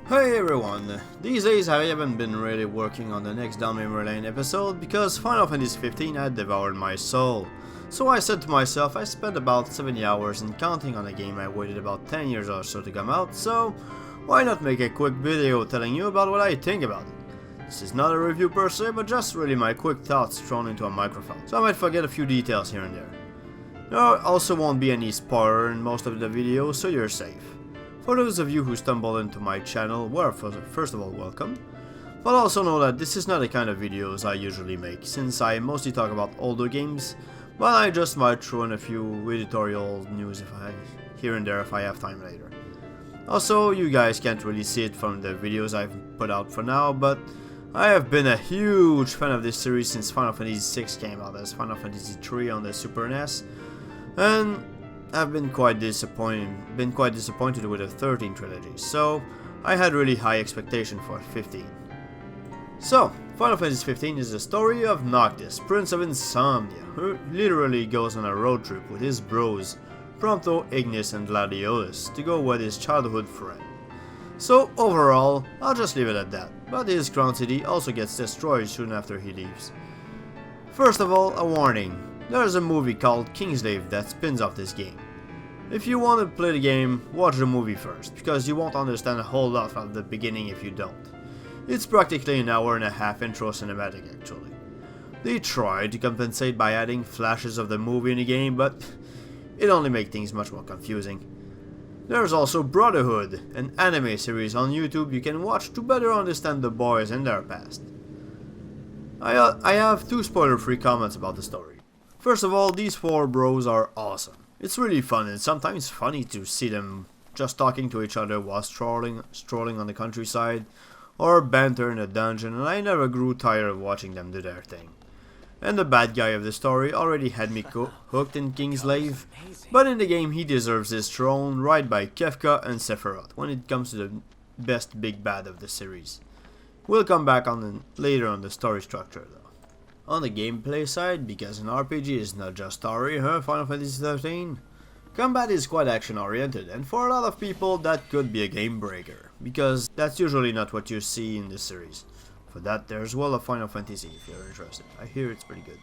Hey everyone! These days I haven't been really working on the next Down Memory Lane episode because Final Fantasy 15 had devoured my soul. So I said to myself I spent about 70 hours in counting on a game I waited about 10 years or so to come out, so why not make a quick video telling you about what I think about it. This is not a review per se, but just really my quick thoughts thrown into a microphone, so I might forget a few details here and there. There also won't be any spoiler in most of the videos, so you're safe. For those of you who stumbled into my channel, well, first of all, welcome. But also know that this is not the kind of videos I usually make, since I mostly talk about older games, but I just might throw in a few editorial news here and there if I have time later. Also, you guys can't really see it from the videos I've put out for now, but I have been a huge fan of this series since Final Fantasy VI came out as Final Fantasy III on the Super NES, and I've been quite disappointed with the 13 trilogy, so I had really high expectation for 15. So, Final Fantasy 15 is the story of Noctis, Prince of Insomnia, who literally goes on a road trip with his bros, Prompto, Ignis and Gladiolus, to go with his childhood friend. So overall, I'll just leave it at that, but his crown city also gets destroyed soon after he leaves. First of all, a warning. There's a movie called Kingslave that spins off this game. If you want to play the game, watch the movie first, because you won't understand a whole lot from the beginning if you don't. It's practically an hour and a half intro cinematic actually. They tried to compensate by adding flashes of the movie in the game, but it only made things much more confusing. There's also Brotherhood, an anime series on YouTube you can watch to better understand the boys and their past. I have two spoiler-free comments about the story. First of all, these four bros are awesome. It's really fun and sometimes funny to see them just talking to each other while strolling on the countryside, or banter in a dungeon, and I never grew tired of watching them do their thing. And the bad guy of the story already had me hooked in Kingslave, but in the game he deserves his throne right by Kefka and Sephiroth when it comes to the best big bad of the series. We'll come back on later on the story structure though. On the gameplay side, because an RPG is not just story, Final Fantasy 13, combat is quite action oriented, and for a lot of people that could be a game breaker, because that's usually not what you see in this series. For that, there's World of Final Fantasy if you're interested. I hear it's pretty good.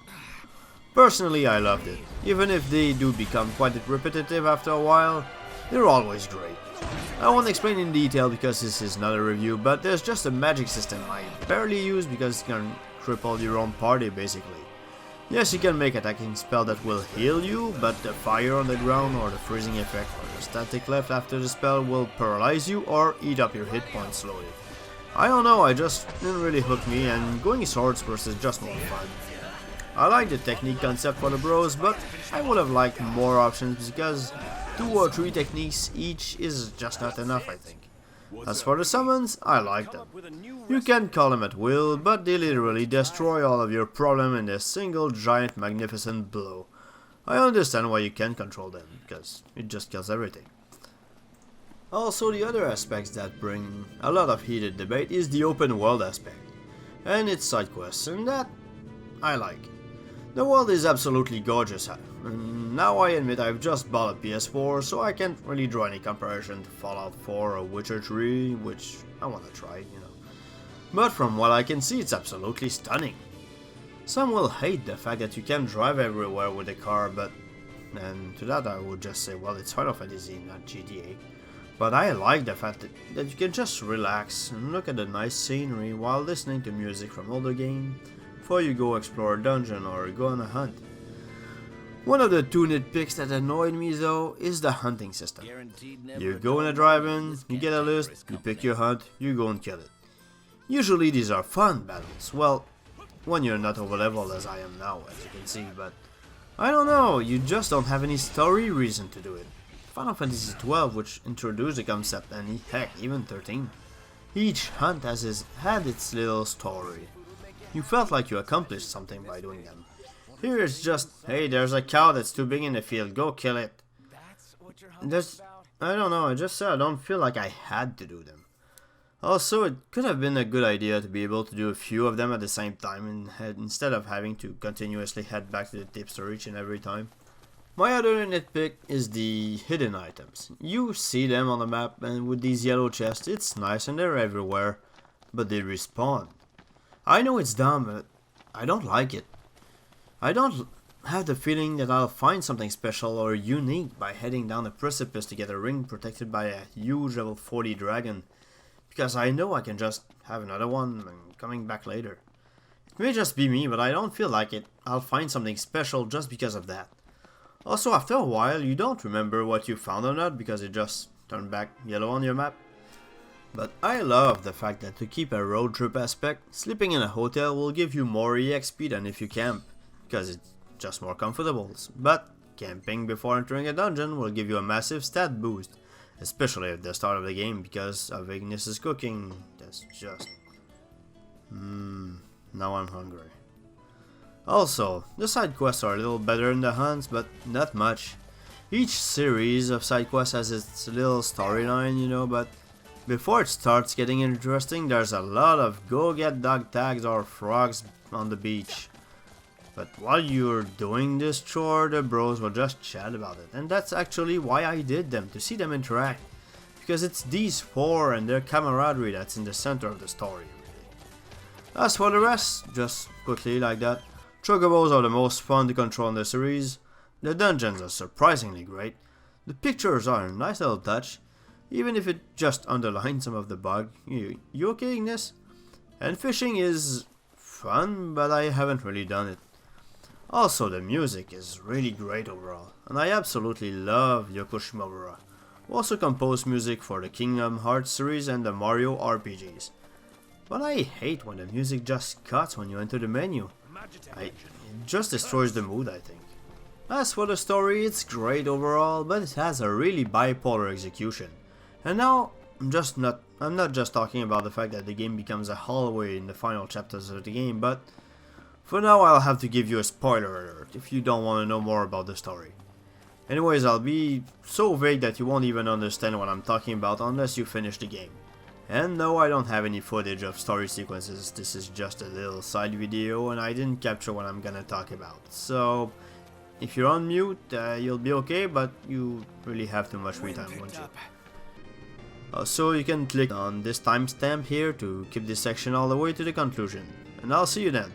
Personally, I loved it. Even if they do become quite repetitive after a while, they're always great. I won't explain in detail because this is not a review, but there's just a magic system I barely use because it can cripple your own party basically. Yes, you can make attacking spell that will heal you, but the fire on the ground or the freezing effect or the static left after the spell will paralyze you or eat up your hit points slowly. I don't know, I just didn't really hook me, and going swords first is just more fun. I like the technique concept for the bros, but I would have liked more options because 2 or 3 techniques each is just not enough, I think. As for the summons, I like them. You can call them at will, but they literally destroy all of your problem in a single giant magnificent blow. I understand why you can control them, because it just kills everything. Also, the other aspects that bring a lot of heated debate is the open world aspect, and its side quests, and that I like. The world is absolutely gorgeous, and now I admit I've just bought a PS4, so I can't really draw any comparison to Fallout 4 or Witcher 3, which I want to try, you know. But from what I can see, it's absolutely stunning. Some will hate the fact that you can drive everywhere with a car, and to that I would just say, well, it's Final Fantasy, not GTA. But I like the fact that you can just relax and look at the nice scenery while listening to music from older games before you go explore a dungeon or go on a hunt. One of the 2 nitpicks that annoyed me though is the hunting system. You go in a drive-in, you get a list, you pick your hunt, you go and kill it. Usually these are fun battles, well, when you're not over leveled as I am now, as you can see, but I don't know, you just don't have any story reason to do it. Final Fantasy 12, which introduced the concept, and heck, even 13. Each hunt had its little story. You felt like you accomplished something by doing them. Here it's just, hey, there's a cow that's too big in the field, go kill it. I don't know, I just said I don't feel like I had to do them. Also, it could have been a good idea to be able to do a few of them at the same time instead of having to continuously head back to the tipster each and every time. My other nitpick is the hidden items. You see them on the map, and with these yellow chests, it's nice and they're everywhere, but they respawn. I know it's dumb, but I don't like it. I don't have the feeling that I'll find something special or unique by heading down a precipice to get a ring protected by a huge level 40 dragon, because I know I can just have another one and coming back later. It may just be me, but I don't feel like I'll find something special just because of that. Also, after a while, you don't remember what you found or not because it just turned back yellow on your map. But I love the fact that to keep a road trip aspect, sleeping in a hotel will give you more EXP than if you camp, because it's just more comfortable. But camping before entering a dungeon will give you a massive stat boost, especially at the start of the game because of Ignis's cooking. That's just... now I'm hungry. Also, the side quests are a little better in the hunts, but not much. Each series of side quests has its little storyline, you know, but before it starts getting interesting, there's a lot of go get dog tags or frogs on the beach. But while you're doing this chore, the bros will just chat about it, and that's actually why I did them, to see them interact. Because it's these four and their camaraderie that's in the center of the story, really. As for the rest, just quickly like that, Chocobos are the most fun to control in the series, the dungeons are surprisingly great, the pictures are a nice little touch, even if it just underlines some of the bug. You okay, Ignis? And fishing is fun, but I haven't really done it. Also, the music is really great overall, and I absolutely love Yoko Shimomura, who also composed music for the Kingdom Hearts series and the Mario RPGs. But I hate when the music just cuts when you enter the menu. It just destroys the mood, I think. As for the story, it's great overall, but it has a really bipolar execution. And now, I'm not just talking about the fact that the game becomes a hallway in the final chapters of the game, but for now I'll have to give you a spoiler alert if you don't want to know more about the story. Anyways, I'll be so vague that you won't even understand what I'm talking about unless you finish the game. And no, I don't have any footage of story sequences, this is just a little side video and I didn't capture what I'm gonna talk about. So, if you're on mute, you'll be okay, but you really have too much free time, won't you? So you can click on this timestamp here to keep this section all the way to the conclusion. And I'll see you then.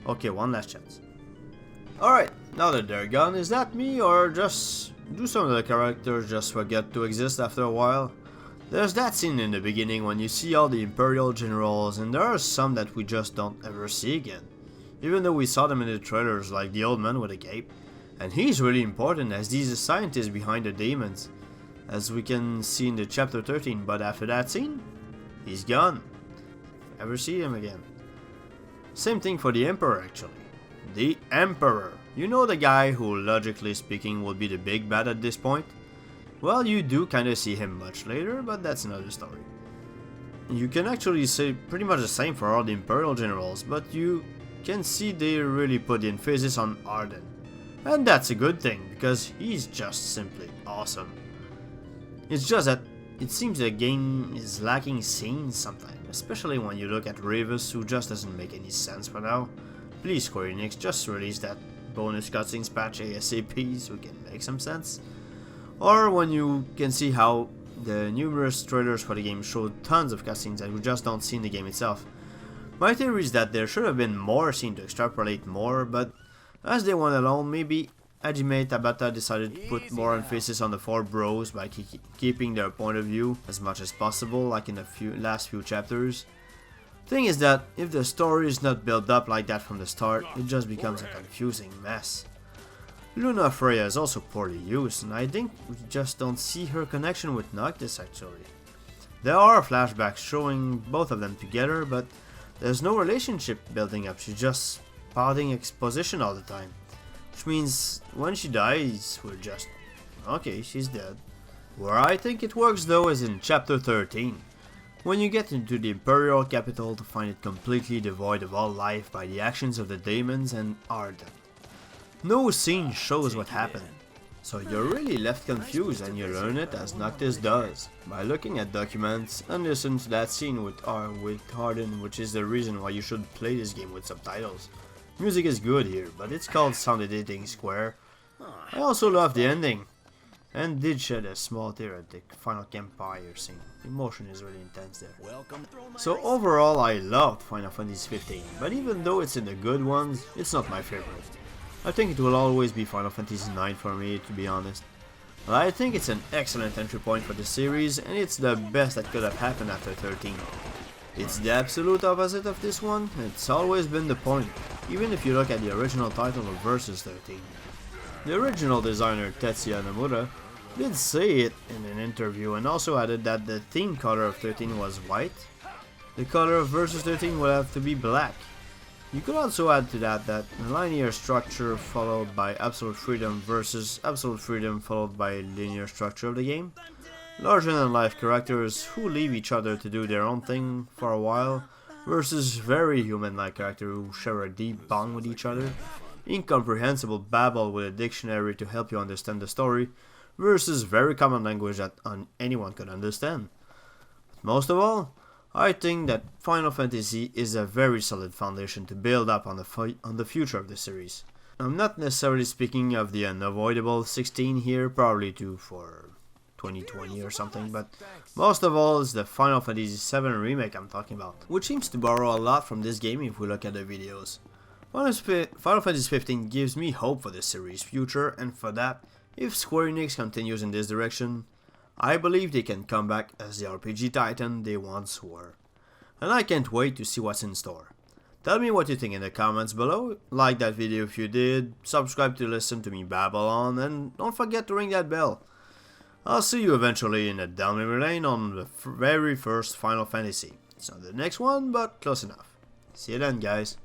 Okay, one last chance. Alright, now that they're gone, is that me or just do some of the characters just forget to exist after a while? There's that scene in the beginning when you see all the Imperial generals and there are some that we just don't ever see again. Even though we saw them in the trailers like the old man with a cape. And he's really important as he's the scientist behind the demons, as we can see in the chapter 13, but after that scene, he's gone. Ever see him again? Same thing for the Emperor actually. The Emperor. You know the guy who, logically speaking, will be the big bad at this point? Well, you do kinda see him much later, but that's another story. You can actually say pretty much the same for all the Imperial generals, but you can see they really put the emphasis on Ardyn. And that's a good thing, because he's just simply awesome. It's just that it seems the game is lacking scenes sometimes, especially when you look at Ravus, who just doesn't make any sense for now. Please Square Enix, just release that bonus cutscenes patch ASAP so it can make some sense. Or when you can see how the numerous trailers for the game showed tons of cutscenes that we just don't see in the game itself. My theory is that there should have been more scenes to extrapolate more, but as they went along, maybe Hajime Tabata decided to put more emphasis on the four bros by keeping their point of view as much as possible, like in the last few chapters. Thing is that if the story is not built up like that from the start, it just becomes a confusing mess. Luna Freya is also poorly used, and I think we just don't see her connection with Noctis actually. There are flashbacks showing both of them together, but there's no relationship building up, she's just spouting exposition all the time. Which means when she dies, we're just, okay, she's dead. Where I think it works though is in chapter 13. When you get into the Imperial capital to find it completely devoid of all life by the actions of the demons and Ardyn. No scene shows what happened, so you're really left confused and you learn it as Noctis does, by looking at documents and listen to that scene with Ardyn, which is the reason why you should play this game with subtitles. Music is good here, but it's called Sound Editing Square, I also love the ending, and did shed a small tear at the final campfire scene. The emotion is really intense there. So overall I loved Final Fantasy 15, but even though it's in the good ones, it's not my favorite. I think it will always be Final Fantasy 9 for me, to be honest. But I think it's an excellent entry point for the series, and it's the best that could have happened after 13. It's the absolute opposite of this one, and it's always been the point, even if you look at the original title of Versus 13. The original designer Tetsuya Nomura did say it in an interview and also added that the theme color of 13 was white. The color of Versus 13 would have to be black. You could also add to that the linear structure followed by absolute freedom versus absolute freedom followed by linear structure of the game. Larger than life characters who leave each other to do their own thing for a while versus very human-like characters who share a deep bond with each other. Incomprehensible babble with a dictionary to help you understand the story versus very common language that anyone could understand. But most of all, I think that Final Fantasy is a very solid foundation to build up on the future of the series. I'm not necessarily speaking of the unavoidable 16 here, probably too for 2020 or something, but most of all is the Final Fantasy VII Remake I'm talking about, which seems to borrow a lot from this game if we look at the videos. Final Fantasy 15 gives me hope for the series' future, and for that, if Square Enix continues in this direction, I believe they can come back as the RPG titan they once were. And I can't wait to see what's in store. Tell me what you think in the comments below, like that video if you did, subscribe to listen to me babble on, and don't forget to ring that bell. I'll see you eventually in a Down Memory Lane on the very first Final Fantasy. It's not the next one, but close enough. See you then, guys.